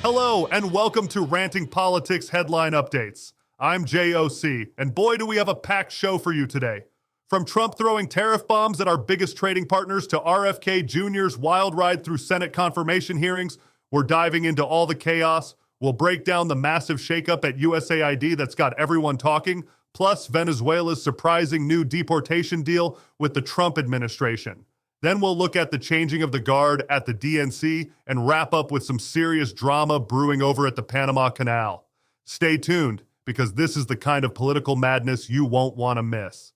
Hello, and welcome to Ranting Politics Headline Updates. I'm JOC, and boy, do we have a packed show for you today. From Trump throwing tariff bombs at our biggest trading partners to RFK Jr.'s wild ride through Senate confirmation hearings, we're diving into all the chaos. We'll break down the massive shakeup at USAID that's got everyone talking, plus Venezuela's surprising new deportation deal with the Trump administration. Then we'll look at the changing of the guard at the DNC and wrap up with some serious drama brewing over at the Panama Canal. Stay tuned, because this is the kind of political madness you won't want to miss.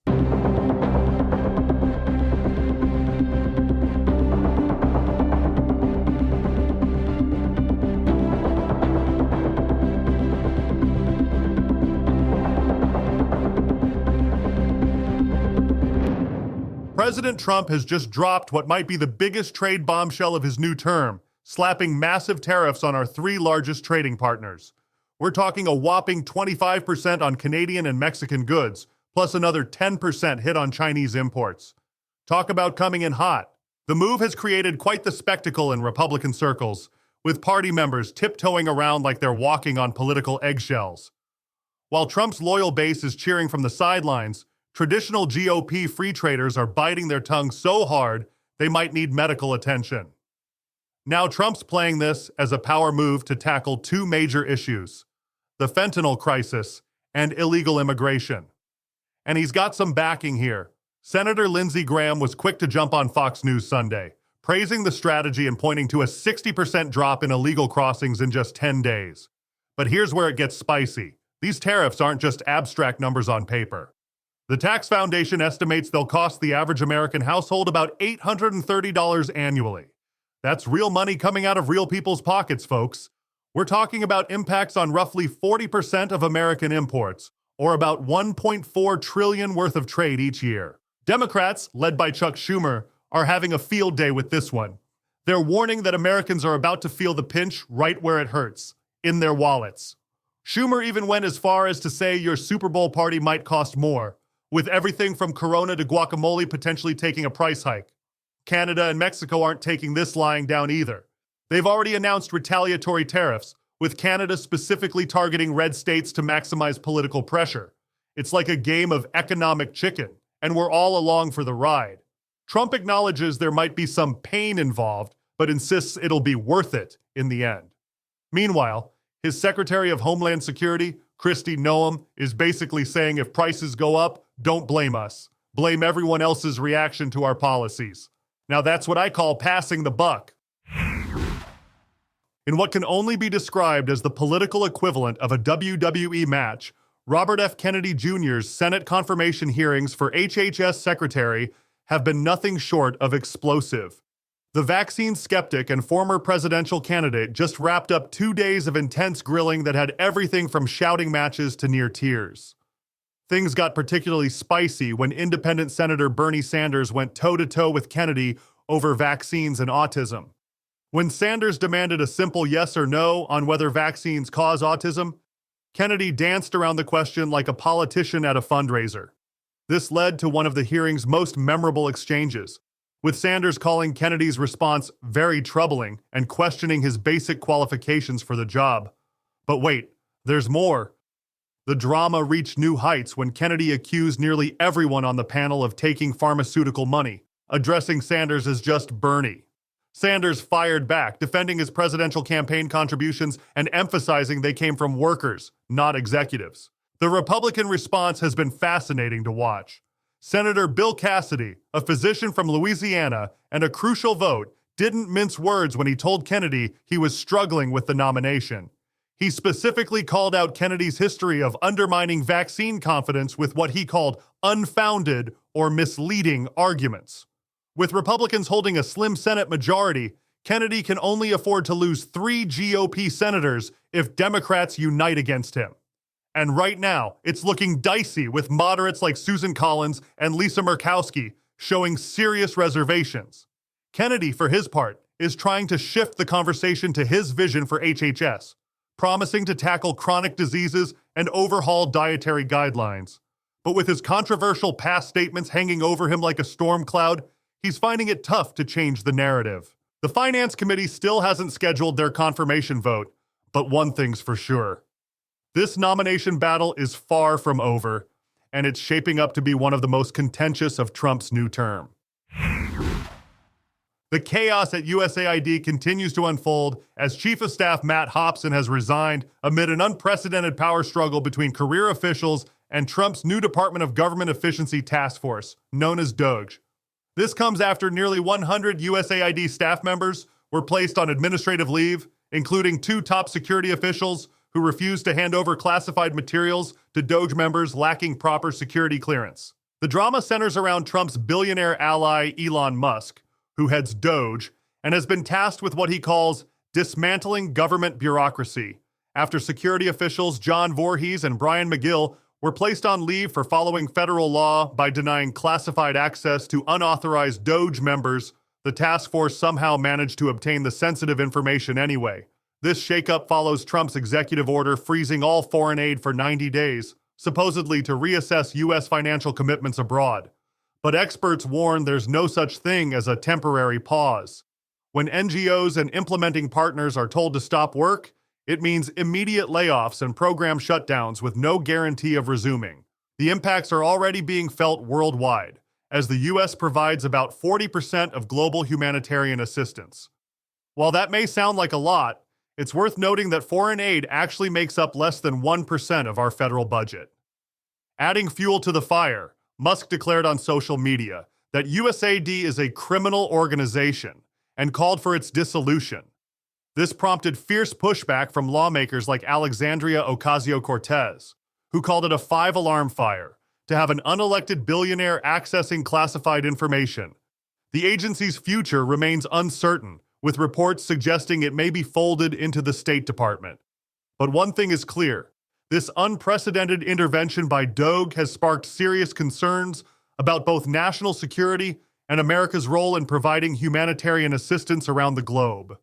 President Trump has just dropped what might be the biggest trade bombshell of his new term, slapping massive tariffs on our three largest trading partners. We're talking a whopping 25% on Canadian and Mexican goods, plus another 10% hit on Chinese imports. Talk about coming in hot. The move has created quite the spectacle in Republican circles, with party members tiptoeing around like they're walking on political eggshells. While Trump's loyal base is cheering from the sidelines, traditional GOP free traders are biting their tongues so hard they might need medical attention. Now Trump's playing this as a power move to tackle two major issues: the fentanyl crisis and illegal immigration. And he's got some backing here. Senator Lindsey Graham was quick to jump on Fox News Sunday, praising the strategy and pointing to a 60% drop in illegal crossings in just 10 days. But here's where it gets spicy. These tariffs aren't just abstract numbers on paper. The Tax Foundation estimates they'll cost the average American household about $830 annually. That's real money coming out of real people's pockets, folks. We're talking about impacts on roughly 40% of American imports, or about $1.4 trillion worth of trade each year. Democrats, led by Chuck Schumer, are having a field day with this one. They're warning that Americans are about to feel the pinch right where it hurts, in their wallets. Schumer even went as far as to say your Super Bowl party might cost more, with everything from Corona to guacamole potentially taking a price hike. Canada and Mexico aren't taking this lying down either. They've already announced retaliatory tariffs, with Canada specifically targeting red states to maximize political pressure. It's like a game of economic chicken, and we're all along for the ride. Trump acknowledges there might be some pain involved, but insists it'll be worth it in the end. Meanwhile, his Secretary of Homeland Security, Kristi Noem, is basically saying if prices go up, don't blame us. Blame everyone else's reaction to our policies. Now that's what I call passing the buck. In what can only be described as the political equivalent of a WWE match, Robert F. Kennedy Jr.'s Senate confirmation hearings for HHS Secretary have been nothing short of explosive. The vaccine skeptic and former presidential candidate just wrapped up 2 days of intense grilling that had everything from shouting matches to near tears. Things got particularly spicy when independent Senator Bernie Sanders went toe-to-toe with Kennedy over vaccines and autism. When Sanders demanded a simple yes or no on whether vaccines cause autism, Kennedy danced around the question like a politician at a fundraiser. This led to one of the hearing's most memorable exchanges, with Sanders calling Kennedy's response very troubling and questioning his basic qualifications for the job. But wait, there's more. The drama reached new heights when Kennedy accused nearly everyone on the panel of taking pharmaceutical money, addressing Sanders as just Bernie. Sanders fired back, defending his presidential campaign contributions and emphasizing they came from workers, not executives. The Republican response has been fascinating to watch. Senator Bill Cassidy, a physician from Louisiana and a crucial vote, didn't mince words when he told Kennedy he was struggling with the nomination. He specifically called out Kennedy's history of undermining vaccine confidence with what he called unfounded or misleading arguments. With Republicans holding a slim Senate majority, Kennedy can only afford to lose 3 GOP senators if Democrats unite against him. And right now, it's looking dicey with moderates like Susan Collins and Lisa Murkowski showing serious reservations. Kennedy, for his part, is trying to shift the conversation to his vision for HHS, promising to tackle chronic diseases and overhaul dietary guidelines. But with his controversial past statements hanging over him like a storm cloud, he's finding it tough to change the narrative. The Finance Committee still hasn't scheduled their confirmation vote, But one thing's for sure. This nomination battle is far from over, and it's shaping up to be one of the most contentious of Trump's new term. The chaos at USAID continues to unfold as Chief of Staff Matt Hobson has resigned amid an unprecedented power struggle between career officials and Trump's new Department of Government Efficiency Task Force, known as DOGE. This comes after nearly 100 USAID staff members were placed on administrative leave, including 2 top security officials who refused to hand over classified materials to DOGE members lacking proper security clearance. The drama centers around Trump's billionaire ally Elon Musk, who heads DOGE and has been tasked with what he calls dismantling government bureaucracy, after security officials John Voorhees and Brian McGill were placed on leave for following federal law by denying classified access to unauthorized DOGE members. The task force somehow managed to obtain the sensitive information anyway. This shakeup follows Trump's executive order freezing all foreign aid for 90 days, supposedly to reassess U.S. financial commitments abroad. But experts warn there's no such thing as a temporary pause. When NGOs and implementing partners are told to stop work, it means immediate layoffs and program shutdowns with no guarantee of resuming. The impacts are already being felt worldwide, as the U.S. provides about 40% of global humanitarian assistance. While that may sound like a lot, it's worth noting that foreign aid actually makes up less than 1% of our federal budget. Adding fuel to the fire, Musk declared on social media that USAID is a criminal organization and called for its dissolution. This prompted fierce pushback from lawmakers like Alexandria Ocasio-Cortez, who called it a 5-alarm fire to have an unelected billionaire accessing classified information. The agency's future remains uncertain, with reports suggesting it may be folded into the State Department. But one thing is clear. This unprecedented intervention by DOGE has sparked serious concerns about both national security and America's role in providing humanitarian assistance around the globe.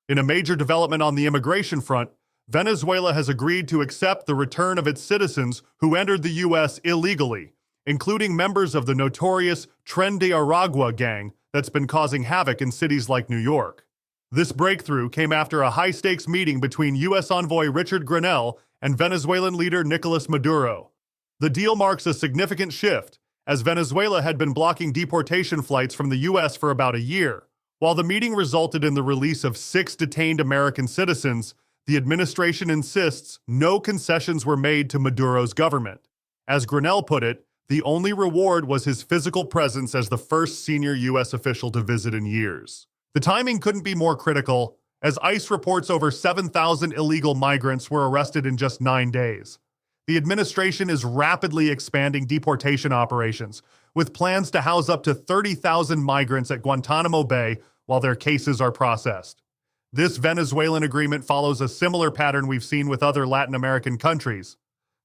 In a major development on the immigration front, Venezuela has agreed to accept the return of its citizens who entered the U.S. illegally, including members of the notorious Tren de Aragua gang that's been causing havoc in cities like New York. This breakthrough came after a high-stakes meeting between U.S. envoy Richard Grenell and Venezuelan leader Nicolas Maduro. The deal marks a significant shift, as Venezuela had been blocking deportation flights from the U.S. for about a year. While the meeting resulted in the release of 6 detained American citizens, the administration insists no concessions were made to Maduro's government. As Grenell put it, the only reward was his physical presence as the first senior U.S. official to visit in years. The timing couldn't be more critical, as ICE reports over 7,000 illegal migrants were arrested in just 9 days. The administration is rapidly expanding deportation operations, with plans to house up to 30,000 migrants at Guantanamo Bay while their cases are processed. This Venezuelan agreement follows a similar pattern we've seen with other Latin American countries.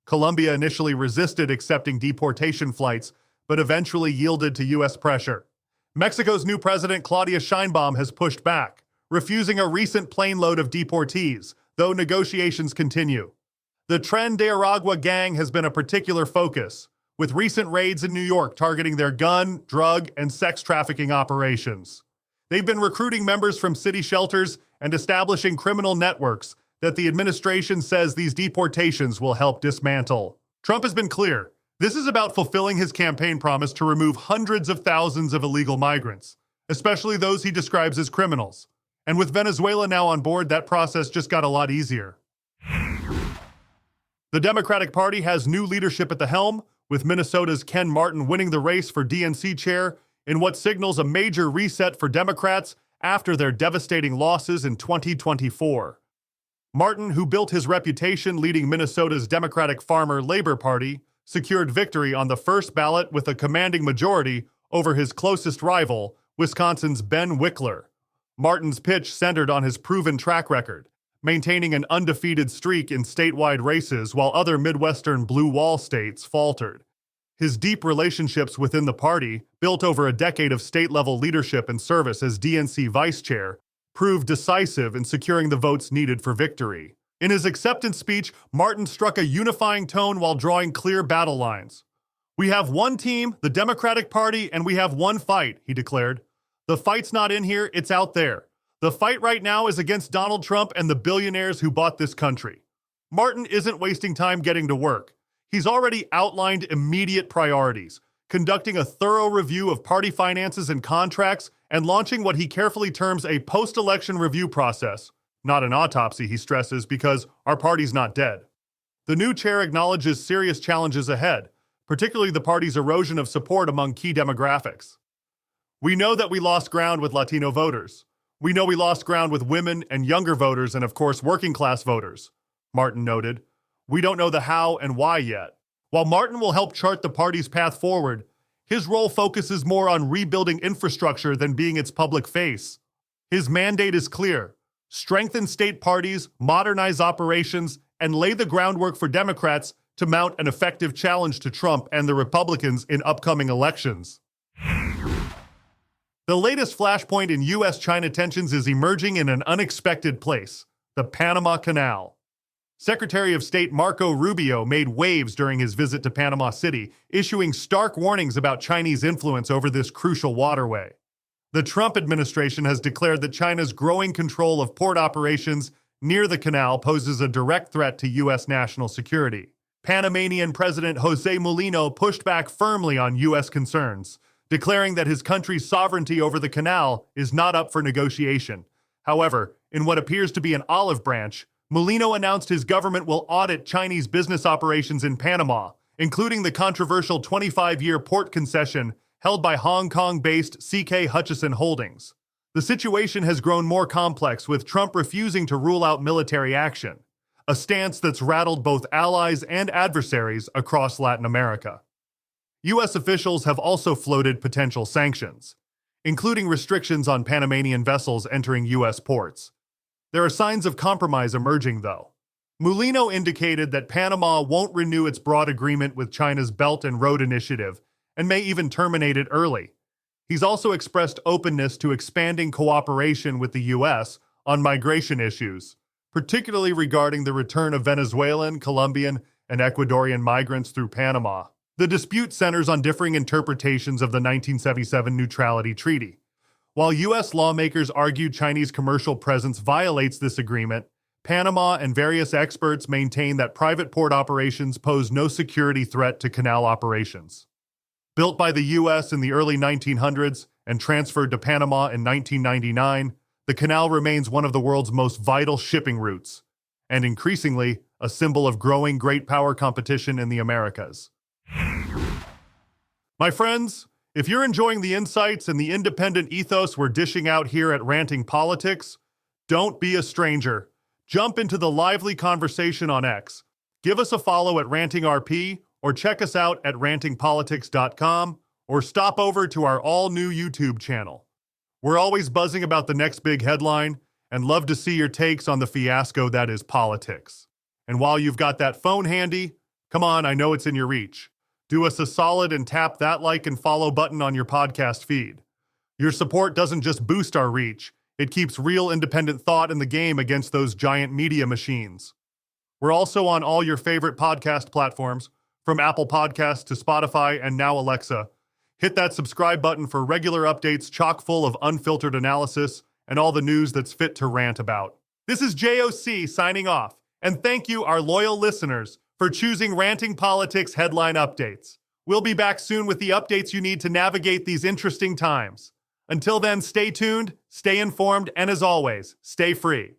Colombia initially resisted accepting deportation flights, but eventually yielded to U.S. pressure. Mexico's new president, Claudia Sheinbaum, has pushed back, refusing a recent plane load of deportees, though negotiations continue. The Tren de Aragua gang has been a particular focus, with recent raids in New York targeting their gun, drug, and sex trafficking operations. They've been recruiting members from city shelters and establishing criminal networks that the administration says these deportations will help dismantle. Trump has been clear. This is about fulfilling his campaign promise to remove hundreds of thousands of illegal migrants, especially those he describes as criminals. And with Venezuela now on board, that process just got a lot easier. The Democratic Party has new leadership at the helm, with Minnesota's Ken Martin winning the race for DNC chair in what signals a major reset for Democrats after their devastating losses in 2024. Martin, who built his reputation leading Minnesota's Democratic Farmer Labor Party, secured victory on the first ballot with a commanding majority over his closest rival, Wisconsin's Ben Wickler. Martin's pitch centered on his proven track record, maintaining an undefeated streak in statewide races while other Midwestern blue wall states faltered. His deep relationships within the party, built over a decade of state-level leadership and service as DNC vice chair, proved decisive in securing the votes needed for victory. In his acceptance speech, Martin struck a unifying tone while drawing clear battle lines. "We have one team, the Democratic Party, and we have one fight," he declared. "The fight's not in here, it's out there. The fight right now is against Donald Trump and the billionaires who bought this country. Martin isn't wasting time getting to work. He's already outlined immediate priorities, conducting a thorough review of party finances and contracts, and launching what he carefully terms a post-election review process. Not an autopsy, he stresses, because our party's not dead. The new chair acknowledges serious challenges ahead, particularly the party's erosion of support among key demographics. We know that we lost ground with Latino voters. We know we lost ground with women and younger voters and, of course, working-class voters, Martin noted. We don't know the how and why yet. While Martin will help chart the party's path forward, his role focuses more on rebuilding infrastructure than being its public face. His mandate is clear: strengthen state parties, modernize operations, and lay the groundwork for Democrats to mount an effective challenge to Trump and the Republicans in upcoming elections. The latest flashpoint in U.S. China tensions is emerging in an unexpected place: the Panama Canal. Secretary of State Marco Rubio made waves during his visit to Panama City, issuing stark warnings about Chinese influence over this crucial waterway. The Trump administration has declared that China's growing control of port operations near the canal poses a direct threat to U.S. national security. Panamanian President Jose Mulino pushed back firmly on U.S. concerns, declaring that his country's sovereignty over the canal is not up for negotiation. However, in what appears to be an olive branch, Mulino announced his government will audit Chinese business operations in Panama, including the controversial 25-year port concession held by Hong Kong-based CK Hutchison Holdings. The situation has grown more complex, with Trump refusing to rule out military action, a stance that's rattled both allies and adversaries across Latin America. U.S. officials have also floated potential sanctions, including restrictions on Panamanian vessels entering U.S. ports. There are signs of compromise emerging, though. Mulino indicated that Panama won't renew its broad agreement with China's Belt and Road Initiative and may even terminate it early. He's also expressed openness to expanding cooperation with the U.S. on migration issues, particularly regarding the return of Venezuelan, Colombian, and Ecuadorian migrants through Panama. The dispute centers on differing interpretations of the 1977 Neutrality Treaty. While U.S. lawmakers argue Chinese commercial presence violates this agreement, Panama and various experts maintain that private port operations pose no security threat to canal operations. Built by the U.S. in the early 1900s and transferred to Panama in 1999, the canal remains one of the world's most vital shipping routes, and increasingly a symbol of growing great power competition in the Americas. My friends, if you're enjoying the insights and the independent ethos we're dishing out here at Ranting Politics, don't be a stranger. Jump into the lively conversation on X. Give us a follow at RantingRP, or check us out at rantingpolitics.com, or stop over to our all-new YouTube channel. We're always buzzing about the next big headline and love to see your takes on the fiasco that is politics. And while you've got that phone handy, come on, I know it's in your reach. Do us a solid and tap that like and follow button on your podcast feed. Your support doesn't just boost our reach, it keeps real independent thought in the game against those giant media machines. We're also on all your favorite podcast platforms, from Apple Podcasts to Spotify and now Alexa. Hit that subscribe button for regular updates chock full of unfiltered analysis and all the news that's fit to rant about. This is JOC signing off, and thank you, our loyal listeners, for choosing Ranting Politics headline updates. We'll be back soon with the updates you need to navigate these interesting times. Until then, stay tuned, stay informed, and as always, stay free.